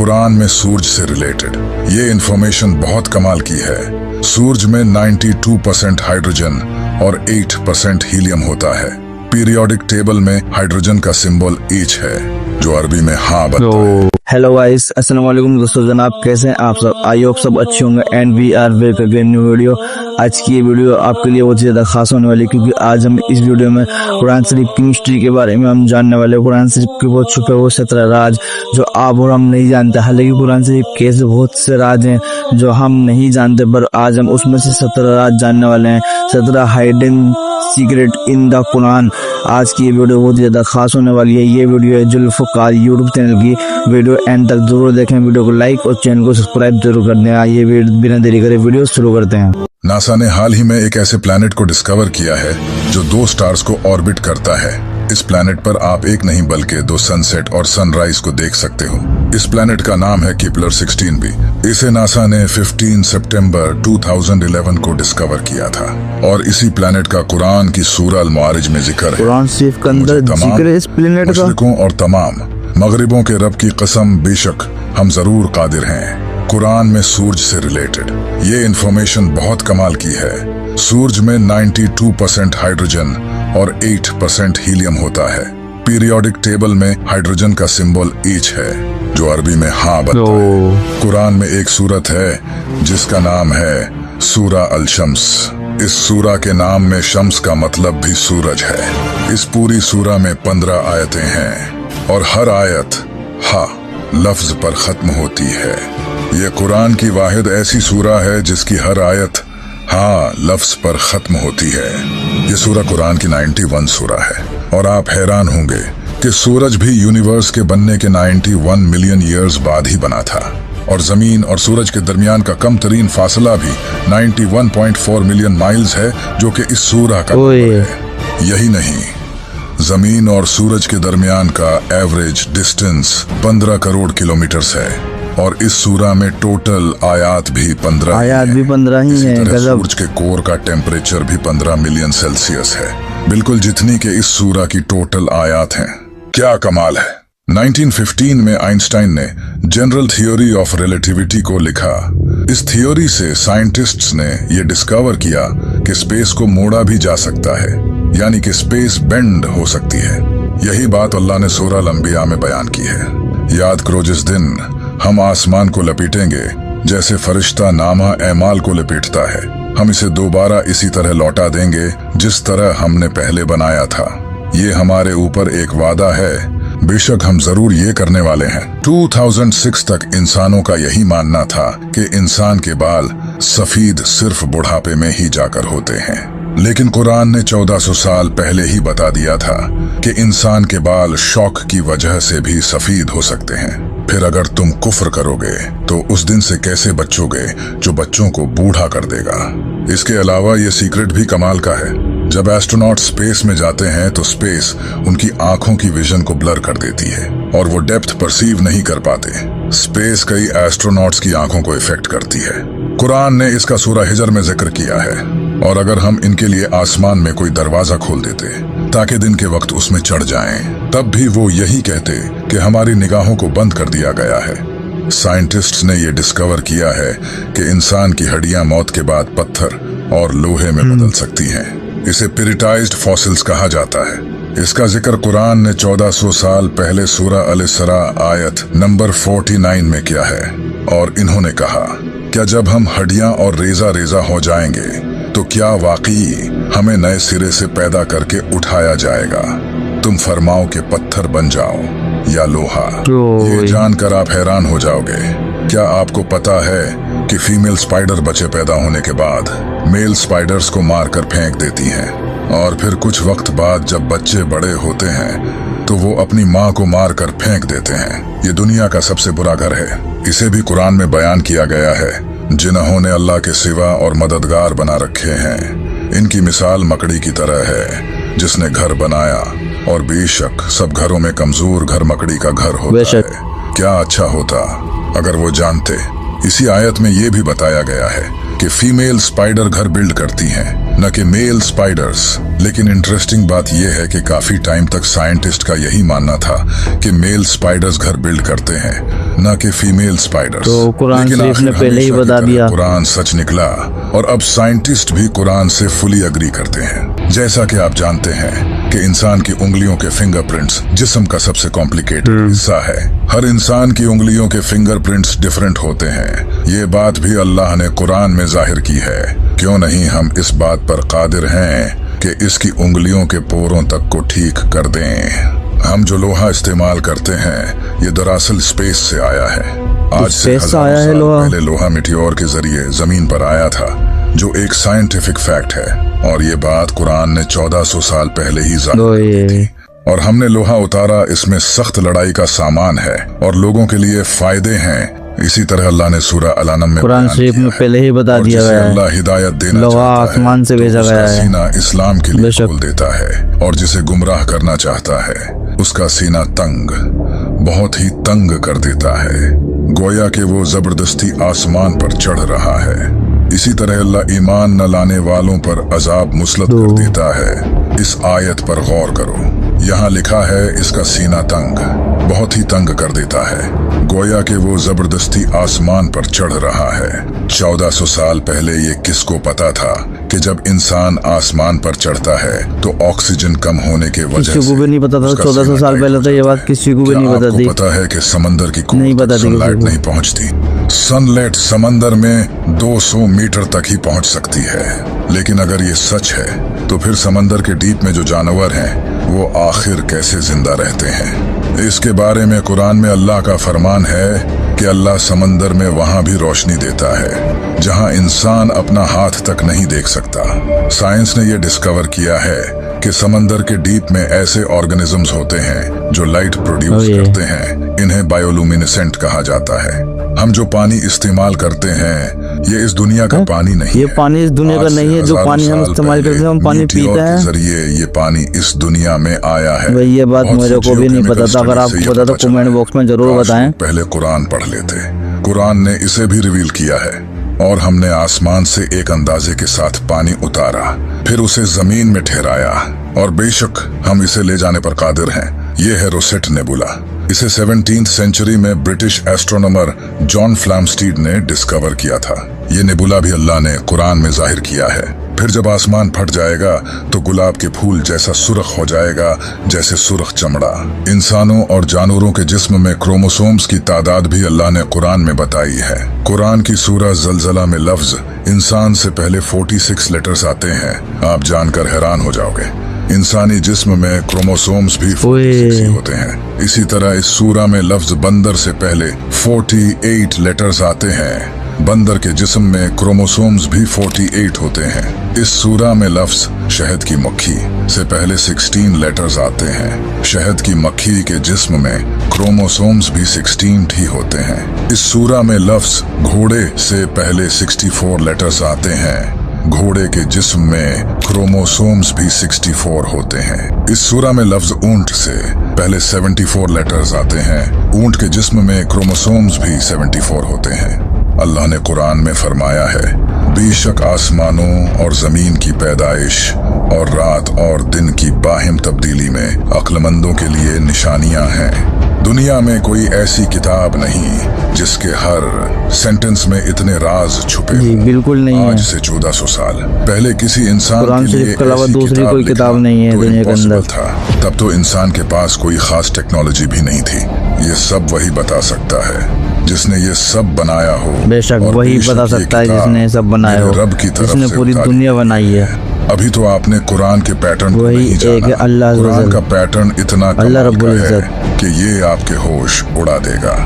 कुरान में सूरज से रिलेटेड ये इंफॉर्मेशन बहुत कमाल की है। सूरज में 92% हाइड्रोजन और 8% हीलियम होता है। पीरियोडिक टेबल में हाइड्रोजन का सिंबल H है, जो अरबी में हाँ बनता है। हेलो गाइस, अस्सलाम वालेकुम दोस्तों, जनाब कैसे हैं आप सब? आई होप सब अच्छे होंगे and we are back again new video. आज की ये वीडियो आपके लिए बहुत ज़्यादा खास होने वाली है, क्योंकि आज हम इस वीडियो में कुरान शरीफ की मिस्ट्री के बारे में हम जानने वाले हैं। कुरान शरीफ के बहुत छुपे हुए 17 राज जो आप और हम नहीं जानते। हालांकि कुरान शरीफ के ऐसे बहुत से राज हैं जो हम नहीं जानते, पर आज हम उसमें से 17 राज जानने वाले हैं। 17 hidden secret in the Quran. आज की ये वीडियो बहुत ज़्यादा खास होने वाली है। ये वीडियो है जुल्फ़कार यूट्यूब चैनल की। वीडियो एंड तक जरूर देखें, वीडियो को लाइक और चैनल को सब्सक्राइब जरूर कर दें। आइए बिना देरी करे वीडियो शुरू करते हैं। नासा ने हाल ही में एक ऐसे प्लैनेट को डिस्कवर किया है जो 2 स्टार्स को ऑर्बिट करता है। इस प्लैनेट पर आप एक नहीं बल्कि 2 सनसेट और सनराइज को देख सकते हो। इस प्लैनेट का नाम है केपलर 16b। इसे नासा ने 15 सितंबर 2011 को डिस्कवर किया था और इसी प्लैनेट का कुरान की सूरह अल-मारिज में जिक्र है। कुरान शरीफ के अंदर जिक्र है इस प्लैनेट का। मुशरिकों और तमाम मगरिबों के रब की कसम, बेशक हम जरूर कादिर हैं। कुरान में सूरज से रिलेटेड ये इंफॉर्मेशन बहुत कमाल की है। सूरज में 92% हाइड्रोजन और 8% हीलियम होता है। पीरियोडिक टेबल में हाइड्रोजन का सिंबल H है, जो अरबी में हाँ बनता है। कुरान में एक सूरत है जिसका नाम है सूरा अल-शम्स। इस सूरा के नाम में शम्स का मतलब भी सूरज है। इस पूरी सूरा में 15 आयतें हैं और हर आयत हा लफ्ज पर खत्म होती है। ये कुरान की वाहिद ऐसी सूरा है जिसकी हर आयत हाँ लफ्ज पर खत्म होती है। ये सूरा कुरान की 91 सूरा है और आप हैरान होंगे कि सूरज भी यूनिवर्स के बनने के 91 मिलियन ईयर्स बाद ही बना था और जमीन और सूरज के दरमियान का कम तरीन फासला भी 91.4 मिलियन माइल्स है, जो कि इस सूरा का है। यही नहीं, जमीन और सूरज के दरमियान का एवरेज डिस्टेंस 15 करोड़ किलोमीटर्स है और इस सूरा में टोटल आयात भी 15 ही है। सूरज के कोर का टेम्परेचर भी 15 मिलियन सेल्सियस है, बिल्कुल जितनी के इस सूरा की टोटल आयात हैं। क्या कमाल है। 1915 में आइंस्टाइन ने जनरल थ्योरी ऑफ रिलेटिविटी को लिखा। इस थ्योरी से साइंटिस्ट्स ने यह डिस्कवर किया कि स्पेस को मोड़ा भी जा सकता है, यानी कि स्पेस बेंड हो सकती है। यही बात अल्लाह ने सूरह अल-अंबिया में बयान की है। याद करो, जिस दिन हम आसमान को लपेटेंगे जैसे फरिश्ता नामा एमाल को लपेटता है, हम इसे दोबारा इसी तरह लौटा देंगे जिस तरह हमने पहले बनाया था। ये हमारे ऊपर एक वादा है, बेशक हम जरूर ये करने वाले हैं। 2006 तक इंसानों का यही मानना था कि इंसान के बाल सफेद सिर्फ बुढ़ापे में ही जाकर होते हैं, लेकिन कुरान ने 1400 साल पहले ही बता दिया था कि इंसान के बाल शौक की वजह से भी सफेद हो सकते हैं। फिर अगर तुम कुफ्र करोगे तो उस दिन से कैसे बचोगे जो बच्चों को बूढ़ा कर देगा। इसके अलावा ये सीक्रेट भी कमाल का है। जब एस्ट्रोनॉट स्पेस में जाते हैं तो स्पेस उनकी आंखों की विजन को ब्लर कर देती है और वो डेप्थ परसीव नहीं कर पाते। स्पेस कई एस्ट्रोनॉट्स की आंखों को इफेक्ट करती है। कुरान ने इसका सूरह हिजर में जिक्र किया है। और अगर हम इनके लिए आसमान में कोई दरवाजा खोल देते ताकि दिन के वक्त उसमें चढ़ जाएं, तब भी वो यही कहते कि हमारी निगाहों को बंद कर दिया गया है। साइंटिस्ट्स ने ये डिस्कवर किया है कि इंसान की हड्डियां मौत के बाद पत्थर और लोहे में बदल सकती हैं। इसे पिरिटाइज्ड फॉसिल्स कहा जाता है। इसका जिक्र कुरान ने 1400 साल पहले सूरह अल-इसरा आयत नंबर 49 में किया है और इन्होंने कहा, क्या जब हम हड्डियां और रेजा रेजा हो जाएंगे तो क्या वाकई हमें नए सिरे से पैदा करके उठाया जाएगा? तुम फरमाओ के पत्थर बन जाओ या लोहा। ये जानकर आप हैरान हो जाओगे। क्या आपको पता है कि फीमेल स्पाइडर बच्चे पैदा होने के बाद मेल स्पाइडर्स को मारकर फेंक देती हैं और फिर कुछ वक्त बाद जब बच्चे बड़े होते हैं तो वो अपनी माँ को मारकर फेंक देते हैं। ये दुनिया का सबसे बुरा घर है। इसे भी कुरान में बयान किया गया है। जिन्होंने अल्लाह के सिवा और मददगार बना रखे हैं, इनकी मिसाल मकड़ी की तरह है जिसने घर बनाया, और बेशक सब घरों में कमजोर घर मकड़ी का घर होता है। क्या अच्छा होता अगर वो जानते। इसी आयत में ये भी बताया गया है कि फीमेल स्पाइडर घर बिल्ड करती हैं, न कि मेल स्पाइडर्स। लेकिन इंटरेस्टिंग बात यह है कि काफी टाइम तक साइंटिस्ट का यही मानना था कि मेल स्पाइडर्स घर बिल्ड करते हैं, न कि फीमेल स्पाइडर्स। तो कुरान लेकिन शरीफ ने आखिर पहले ही हमेशा की बता तरह दिया। कुरान सच निकला और अब साइंटिस्ट भी कुरान से फुली अग्री करते हैं। जैसा कि आप जानते हैं कि इंसान की उंगलियों के फिंगरप्रिंट्स जिस्म का सबसे कॉम्प्लिकेटेड हिस्सा है। हर इंसान की उंगलियों के फिंगरप्रिंट्स डिफरेंट होते हैं। ये बात भी अल्लाह ने कुरान में जाहिर की है। क्यों नहीं हम इस बात पर कादिर हैं कि इसकी उंगलियों के पोरों तक को ठीक कर दें। हम जो लोहा इस्तेमाल करते हैं ये दरअसल स्पेस से आया है। आज से स्पेस से आया हजारों है साल लोहा? पहले लोहा मिटियोर के जरिए जमीन पर आया था, जो एक साइंटिफिक फैक्ट है। और ये बात कुरान ने 1400 साल पहले ही जाहिर की थी। और हमने लोहा उतारा, इसमें सख्त लड़ाई का सामान है और लोगों के लिए फायदे हैं। इसी तरह अल्लाह ने सूरह अल-अनम में कुरान बयान शरीफ किया में है। पहले ही बता और दिया जिसे गया है, अल्लाह हिदायत देना लोहा चाहता है, आसमान से तो भेजा उसका गया है। सीना इस्लाम के लिए बेशक। खोल देता है। और जिसे गुमराह करना चाहता है उसका सीना तंग, बहुत ही तंग कर देता है, गोया कि वो जबरदस्ती आसमान पर चढ़ रहा है। इसी तरह अल्लाह ईमान न लाने वालों पर अजाब मुसलत कर देता है। इस आयत पर गौर करो, यहाँ लिखा है इसका सीना तंग, बहुत ही तंग कर देता है, गोया कि वो जबरदस्ती आसमान पर चढ़ रहा है। 1400 साल पहले ये किसको पता था कि जब इंसान आसमान पर चढ़ता है तो ऑक्सीजन कम होने के वजह किसी को भी नहीं पता था। 1400 साल पहले तो ये बात किसी को भी नहीं पता थी। पता है कि समंदर की नहीं पता थी किसी सनलाइट को। नहीं पहुंचती। सनलाइट समंदर में 200 मीटर तक ही पहुंच सकती है। लेकिन अगर ये सच है तो फिर समंदर के डीप में जो जानवर हैं वो आखिर कैसे जिंदा रहते हैं? इसके बारे में कुरान में अल्लाह का फरमान है कि अल्लाह समंदर में वहां भी रोशनी देता है जहां इंसान अपना हाथ तक नहीं देख सकता। साइंस ने यह डिस्कवर किया है कि समंदर के डीप में ऐसे ऑर्गेनिजम्स होते हैं जो लाइट प्रोड्यूस करते हैं। इन्हें बायोलुमिनेसेंट कहा जाता है। हम जो पानी इस्तेमाल करते हैं ये इस दुनिया का पानी नहीं ये है। पानी इस दुनिया का आज से नहीं है। जो हजारों पानी हम साल इस्तेमाल पहले करते हैं हम पानी मीटियोर पीते के हैं। जरिए ये पानी इस दुनिया में आया है। भाई ये बात बहुत मुझे सी को भी नहीं geochemical पता था। अगर studies से आपको ये पता तो चला कमेंट है। बॉक्स में जरूर काश बताएं। लोग पहले कुरान पढ़ लेते। कुरान ने इसे भी रिवील किया है। और हमने आसमान से एक अंदाजे के साथ पानी उतारा, फिर उसे जमीन में ठहराया, और बेशक हम इसे ले जाने पर कादिर हैं। ये है रोसेट नेबुला। इसे 17th सेंचुरी में ब्रिटिश एस्ट्रोनॉमर जॉन फ्लैमस्टीड ने डिस्कवर किया था। ये नेबुला भी अल्लाह ने कुरान में जाहिर किया है। फिर जब आसमान फट जाएगा तो गुलाब के फूल जैसा सुर्ख हो जाएगा, जैसे सुर्ख चमड़ा। इंसानों और जानवरों के जिस्म में क्रोमोसोम्स की तादाद भी अल्लाह ने कुरान में बताई है। कुरान की सूरह जलजला में लफ्ज इंसान से पहले 46 लेटर्स आते हैं। आप जानकर हैरान हो जाओगे। इंसानी जिस्म में क्रोमोसोम्स भी 46 ही होते हैं। इसी तरह इस सूरह में लफ्ज बंदर से पहले 48 लेटर्स आते हैं। बंदर के जिस्म में क्रोमोसोम्स भी 48 होते हैं। इस सूरह में लफ्ज शहद की मक्खी से पहले 16 लेटर्स आते हैं। शहद की मक्खी के जिस्म में क्रोमोसोम्स भी 16 ही होते हैं। इस सूरह में लफ्ज घोड़े से पहले 64 लेटर्स आते हैं। घोड़े के जिस्म में क्रोमोसोम्स भी 64 होते हैं। इस सूरह में लफ्ज ऊंट से पहले 74 लेटर्स आते हैं। ऊंट के जिस्म में क्रोमोसोम्स भी 74 होते हैं। अल्लाह ने कुरान में फरमाया है, बेशक आसमानों और जमीन की पैदाइश और रात और दिन की बाहिम तब्दीली में अक्लमंदों के लिए निशानियां हैं। दुनिया में कोई ऐसी किताब नहीं जिसके हर सेंटेंस में इतने राज छुपे जी हों। बिल्कुल नहीं है। आज से 1400 साल पहले किसी इंसान कुरान के शरीफ लिए के अलावा ऐसी दूसरी कोई लिखना किताब नहीं है तो दुनिया के impossible अंदर। था। तब तो इंसान के पास कोई खास टेक्नोलॉजी भी नहीं थी। ये सब वही बता सकता है जिसने ये सब बनाया हो। बेशक और वही बेशक बता ये सकता है किताब जिसने सब बनाया मेरे हो, रब की तरफ जिसने से पूरी उतारी दुनिया बनाई है। अभी तो आपने कुरान के पैटर्न को वही नहीं एक जाना। है अल्लाह कुरान अज़्ज़ का पैटर्न इतना अल्लाह कमाल रब्बुल का है इज़्ज़त। कि ये आपके होश उड़ा देगा।